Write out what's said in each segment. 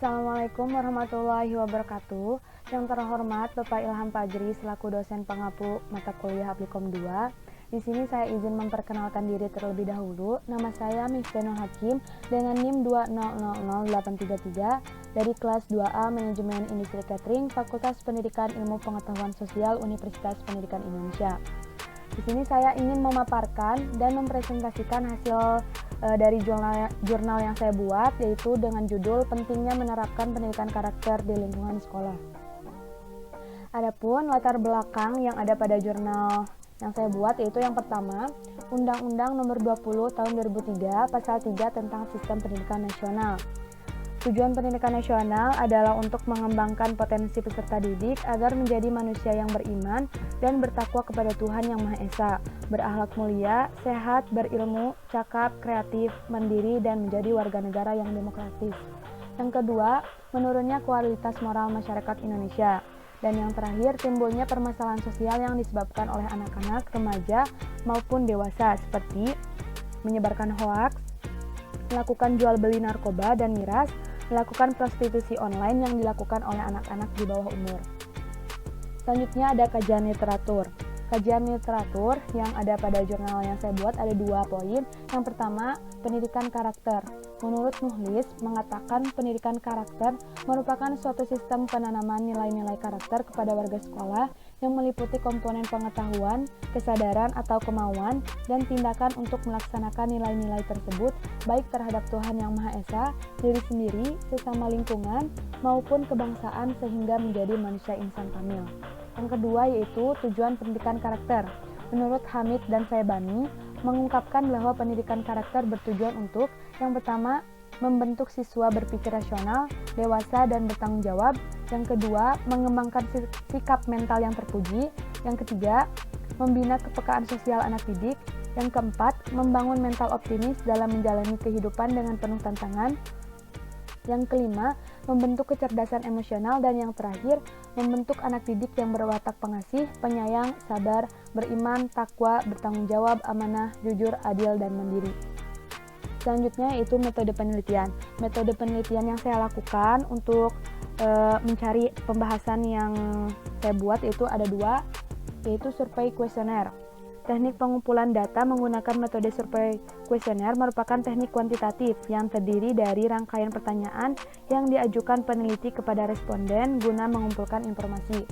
Assalamualaikum warahmatullahi wabarakatuh. Yang terhormat Bapak Ilham Fajri selaku dosen pengapu mata kuliah Applikom 2. Di sini saya izin memperkenalkan diri terlebih dahulu. Nama saya Mifdanul Hakim dengan NIM 2000833 dari kelas 2A Manajemen Industri Catering Fakultas Pendidikan Ilmu Pengetahuan Sosial Universitas Pendidikan Indonesia. Di sini saya ingin memaparkan dan mempresentasikan hasil dari jurnal yang saya buat, yaitu dengan judul Pentingnya Menerapkan Pendidikan Karakter di Lingkungan Sekolah. Adapun latar belakang yang ada pada jurnal yang saya buat yaitu yang pertama, Undang-Undang Nomor 20 Tahun 2003 Pasal 3 tentang Sistem Pendidikan Nasional. Tujuan pendidikan nasional adalah untuk mengembangkan potensi peserta didik agar menjadi manusia yang beriman dan bertakwa kepada Tuhan Yang Maha Esa, berakhlak mulia, sehat, berilmu, cakap, kreatif, mandiri, dan menjadi warga negara yang demokratis. Yang kedua, menurunnya kualitas moral masyarakat Indonesia. Dan yang terakhir, timbulnya permasalahan sosial yang disebabkan oleh anak-anak, remaja, maupun dewasa seperti menyebarkan hoaks, melakukan jual beli narkoba dan miras, melakukan prostitusi online yang dilakukan oleh anak-anak di bawah umur. Selanjutnya ada kajian literatur. Kajian literatur yang ada pada jurnal yang saya buat ada 2 poin. Yang pertama, pendidikan karakter. Menurut Muhlis, mengatakan pendidikan karakter merupakan suatu sistem penanaman nilai-nilai karakter kepada warga sekolah yang meliputi komponen pengetahuan, kesadaran atau kemauan, dan tindakan untuk melaksanakan nilai-nilai tersebut baik terhadap Tuhan Yang Maha Esa, diri sendiri, sesama lingkungan, maupun kebangsaan sehingga menjadi manusia insan kamil. Yang kedua yaitu tujuan pendidikan karakter. Menurut Hamid dan Saibani, mengungkapkan bahwa pendidikan karakter bertujuan untuk yang pertama, membentuk siswa berpikir rasional, dewasa, dan bertanggung jawab. Yang kedua, mengembangkan sikap mental yang terpuji. Yang ketiga, membina kepekaan sosial anak didik. Yang keempat, membangun mental optimis dalam menjalani kehidupan dengan penuh tantangan. Yang kelima, membentuk kecerdasan emosional. Dan yang terakhir, membentuk anak didik yang berwatak pengasih, penyayang, sabar, beriman, takwa, bertanggung jawab, amanah, jujur, adil, dan mandiri. Selanjutnya yaitu metode penelitian. Metode penelitian yang saya lakukan untuk mencari pembahasan yang saya buat itu ada 2, yaitu survei kuesioner. Teknik pengumpulan data menggunakan metode survei kuesioner merupakan teknik kuantitatif yang terdiri dari rangkaian pertanyaan yang diajukan peneliti kepada responden guna mengumpulkan informasi.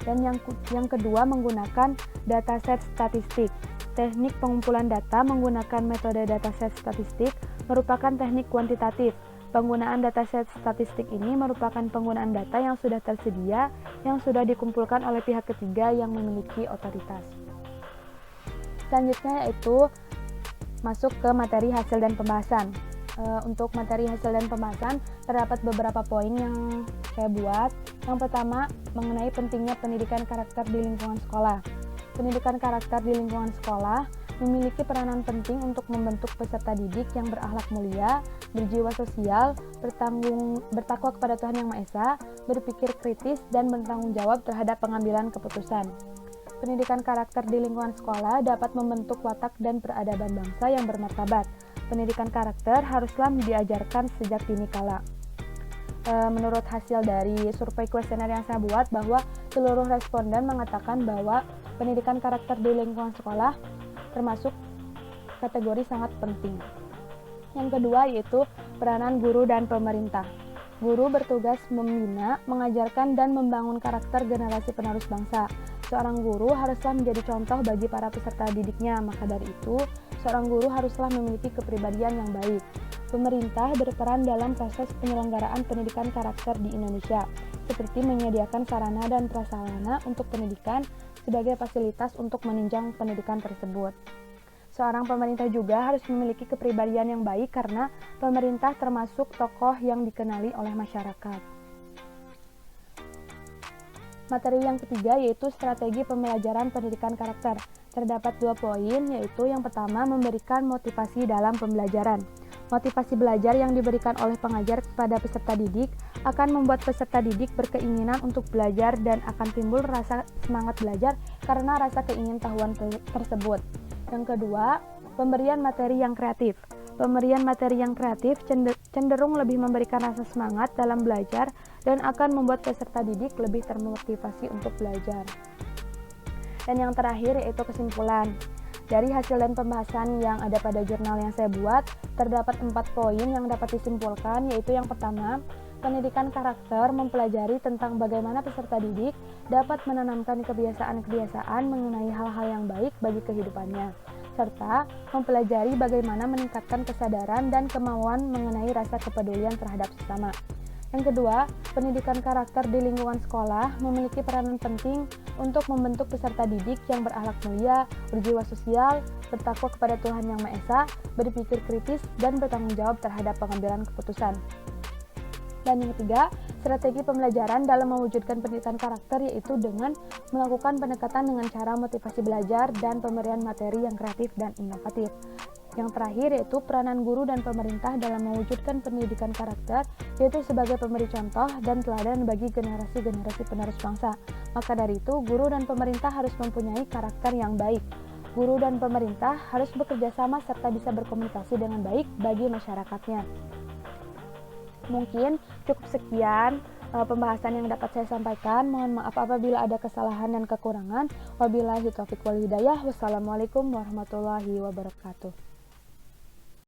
Dan yang kedua menggunakan dataset statistik. Teknik pengumpulan data menggunakan metode dataset statistik merupakan teknik kuantitatif. Penggunaan dataset statistik ini merupakan penggunaan data yang sudah tersedia yang sudah dikumpulkan oleh pihak ketiga yang memiliki otoritas. Selanjutnya yaitu masuk ke materi hasil dan pembahasan. Untuk materi hasil dan pembahasan terdapat beberapa poin yang saya buat. Yang pertama, mengenai pentingnya pendidikan karakter di lingkungan sekolah. Pendidikan karakter di lingkungan sekolah memiliki peranan penting untuk membentuk peserta didik yang berakhlak mulia, berjiwa sosial, bertakwa kepada Tuhan Yang Maha Esa, berpikir kritis, dan bertanggung jawab terhadap pengambilan keputusan. Pendidikan karakter di lingkungan sekolah dapat membentuk watak dan peradaban bangsa yang bermartabat. Pendidikan karakter haruslah diajarkan sejak dini kala. Menurut hasil dari survei kuesioner yang saya buat, bahwa seluruh responden mengatakan bahwa pendidikan karakter di lingkungan sekolah termasuk kategori sangat penting. Yang kedua yaitu peranan guru dan pemerintah. Guru bertugas membina, mengajarkan, dan membangun karakter generasi penerus bangsa. Seorang guru haruslah menjadi contoh bagi para peserta didiknya, maka dari itu, seorang guru haruslah memiliki kepribadian yang baik. Pemerintah berperan dalam proses penyelenggaraan pendidikan karakter di Indonesia, seperti menyediakan sarana dan prasarana untuk pendidikan sebagai fasilitas untuk menunjang pendidikan tersebut. Seorang pemerintah juga harus memiliki kepribadian yang baik karena pemerintah termasuk tokoh yang dikenali oleh masyarakat. Materi yang ketiga yaitu strategi pembelajaran pendidikan karakter. Terdapat 2 poin, yaitu yang pertama memberikan motivasi dalam pembelajaran. Motivasi belajar yang diberikan oleh pengajar kepada peserta didik akan membuat peserta didik berkeinginan untuk belajar dan akan timbul rasa semangat belajar karena rasa keingintahuan tersebut. Yang kedua, pemberian materi yang kreatif. Pemberian materi yang kreatif cenderung lebih memberikan rasa semangat dalam belajar dan akan membuat peserta didik lebih termotivasi untuk belajar. Dan yang terakhir yaitu kesimpulan. Dari hasil dan pembahasan yang ada pada jurnal yang saya buat, terdapat 4 poin yang dapat disimpulkan, yaitu yang pertama, pendidikan karakter mempelajari tentang bagaimana peserta didik dapat menanamkan kebiasaan-kebiasaan mengenai hal-hal yang baik bagi kehidupannya, serta mempelajari bagaimana meningkatkan kesadaran dan kemauan mengenai rasa kepedulian terhadap sesama. Yang kedua, pendidikan karakter di lingkungan sekolah memiliki peranan penting untuk membentuk peserta didik yang berakhlak mulia, berjiwa sosial, bertakwa kepada Tuhan Yang Maha Esa, berpikir kritis, dan bertanggung jawab terhadap pengambilan keputusan. Dan yang ketiga, strategi pembelajaran dalam mewujudkan pendidikan karakter yaitu dengan melakukan pendekatan dengan cara motivasi belajar dan pemberian materi yang kreatif dan inovatif. Yang terakhir yaitu peranan guru dan pemerintah dalam mewujudkan pendidikan karakter, yaitu sebagai pemberi contoh dan teladan bagi generasi-generasi penerus bangsa. Maka dari itu, guru dan pemerintah harus mempunyai karakter yang baik. Guru dan pemerintah harus bekerja sama serta bisa berkomunikasi dengan baik bagi masyarakatnya. Mungkin cukup sekian pembahasan yang dapat saya sampaikan. Mohon maaf apabila ada kesalahan dan kekurangan. Wabillahi taufiq wal hidayah. Wassalamualaikum warahmatullahi wabarakatuh.